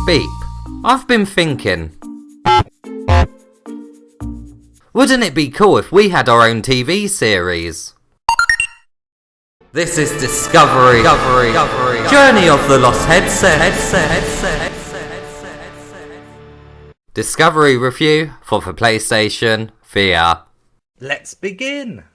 Beep. I've been thinking. Wouldn't it be cool if we had our own TV series? This is Discovery. Journey of the Lost Headset. Discovery review for the PlayStation VR. Let's begin.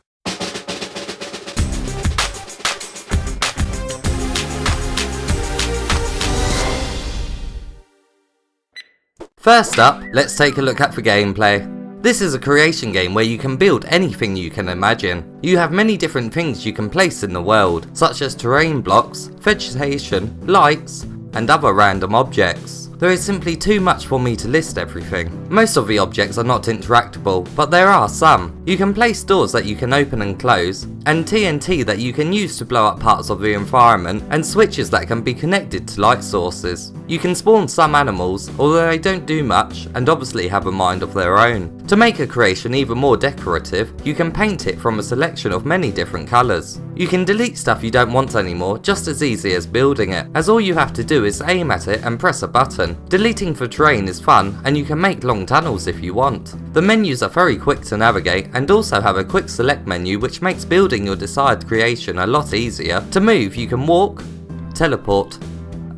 First up, let's take a look at the gameplay. This is a creation game where you can build anything you can imagine. You have many different things you can place in the world, such as terrain blocks, vegetation, lights, and other random objects. There is simply too much for me to list everything. Most of the objects are not interactable, but there are some. You can place doors that you can open and close, and TNT that you can use to blow up parts of the environment, and switches that can be connected to light sources. You can spawn some animals, although they don't do much, and obviously have a mind of their own. To make a creation even more decorative, you can paint it from a selection of many different colours. You can delete stuff you don't want anymore just as easy as building it, as all you have to do is aim at it and press a button. Deleting the terrain is fun, and you can make long tunnels if you want. The menus are very quick to navigate and also have a quick select menu which makes building your desired creation a lot easier. To move, you can walk, teleport,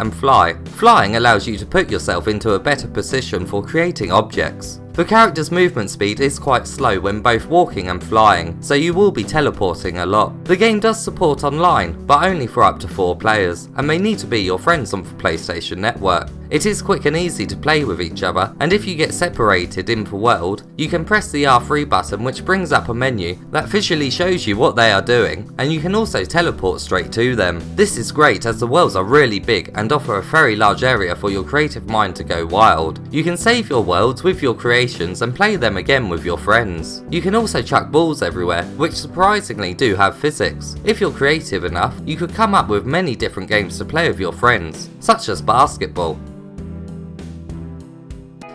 and fly. Flying allows you to put yourself into a better position for creating objects. The character's movement speed is quite slow when both walking and flying, so you will be teleporting a lot. The game does support online, but only for up to 4 players, and they need to be your friends on the PlayStation Network. It is quick and easy to play with each other, and if you get separated in the world, you can press the R3 button which brings up a menu that visually shows you what they are doing, and you can also teleport straight to them. This is great as the worlds are really big and offer a very large area for your creative mind to go wild. You can save your worlds with your creations and play them again with your friends. You can also chuck balls everywhere, which surprisingly do have physics. If you're creative enough, you could come up with many different games to play with your friends, such as basketball.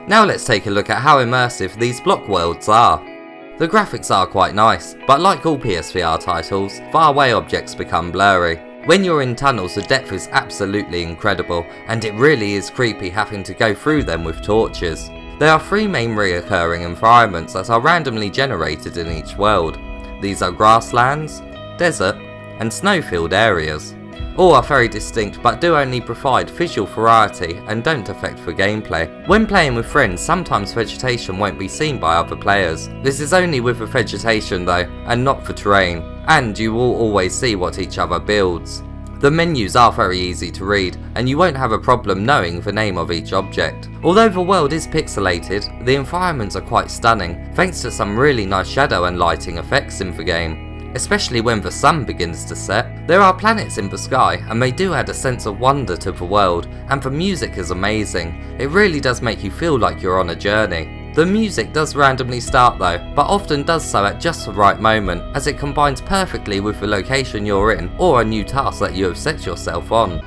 Now let's take a look at how immersive these block worlds are. The graphics are quite nice, but like all PSVR titles, faraway objects become blurry. When you're in tunnels, the depth is absolutely incredible, and it really is creepy having to go through them with torches. There are 3 main reoccurring environments that are randomly generated in each world. These are grasslands, desert, and snow-filled areas. All are very distinct but do only provide visual variety and don't affect the gameplay. When playing with friends, sometimes vegetation won't be seen by other players. This is only with the vegetation though, and not the terrain, and you will always see what each other builds. The menus are very easy to read, and you won't have a problem knowing the name of each object. Although the world is pixelated, the environments are quite stunning, thanks to some really nice shadow and lighting effects in the game. Especially when the sun begins to set. There are planets in the sky, and they do add a sense of wonder to the world, and the music is amazing. It really does make you feel like you're on a journey. The music does randomly start though, but often does so at just the right moment, as it combines perfectly with the location you're in, or a new task that you have set yourself on.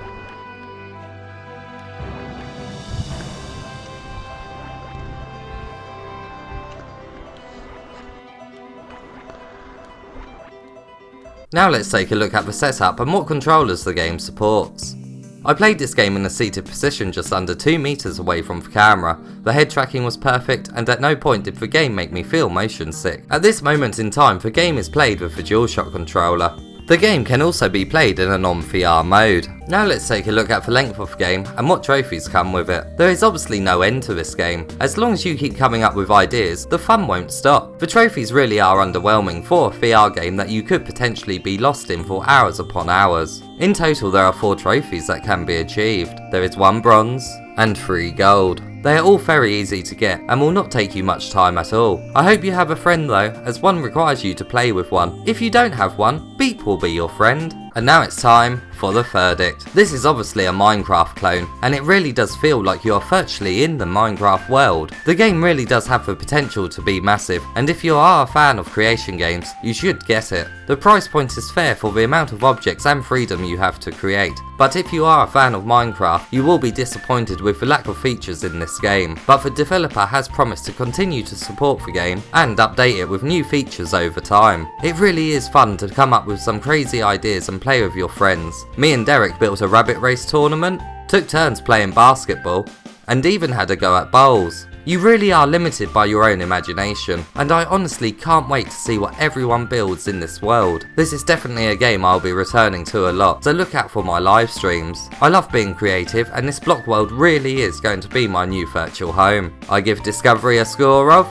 Now let's take a look at the setup and what controllers the game supports. I played this game in a seated position just under 2 meters away from the camera. The head tracking was perfect, and at no point did the game make me feel motion sick. At this moment in time, the game is played with the DualShock controller. The game can also be played in a non-VR mode. Now let's take a look at the length of the game and what trophies come with it. There is obviously no end to this game. As long as you keep coming up with ideas, the fun won't stop. The trophies really are underwhelming for a VR game that you could potentially be lost in for hours upon hours. In total there are 4 trophies that can be achieved. There is 1 bronze and 3 gold. They are all very easy to get and will not take you much time at all. I hope you have a friend though, as one requires you to play with one. If you don't have one, Beep will be your friend. And now it's time for the verdict. This is obviously a Minecraft clone, and it really does feel like you are virtually in the Minecraft world. The game really does have the potential to be massive, and if you are a fan of creation games, you should get it. The price point is fair for the amount of objects and freedom you have to create, but if you are a fan of Minecraft, you will be disappointed with the lack of features in this game. But the developer has promised to continue to support the game and update it with new features over time. It really is fun to come up with some crazy ideas and play with your friends. Me and Derek built a rabbit race tournament, took turns playing basketball, and even had a go at bowls. You really are limited by your own imagination, and I honestly can't wait to see what everyone builds in this world. This is definitely a game I'll be returning to a lot, so look out for my live streams. I love being creative, and this block world really is going to be my new virtual home. I give Discovery a score of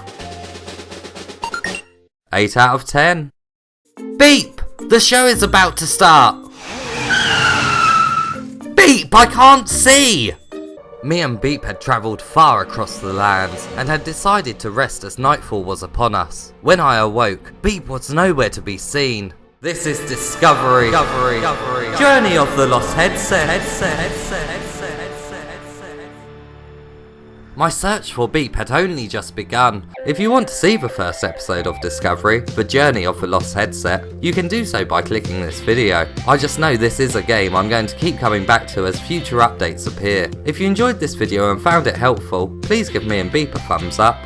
8 out of 10. Beep! The show is about to start! Beep! I can't see! Me and Beep had travelled far across the lands and had decided to rest as nightfall was upon us. When I awoke, Beep was nowhere to be seen. This is Discovery. Journey of the Lost Headset. My search for Beep had only just begun. If you want to see the first episode of Discovery, The Journey of the Lost Headset, you can do so by clicking this video. I just know this is a game I'm going to keep coming back to as future updates appear. If you enjoyed this video and found it helpful, please give me and Beep a thumbs up.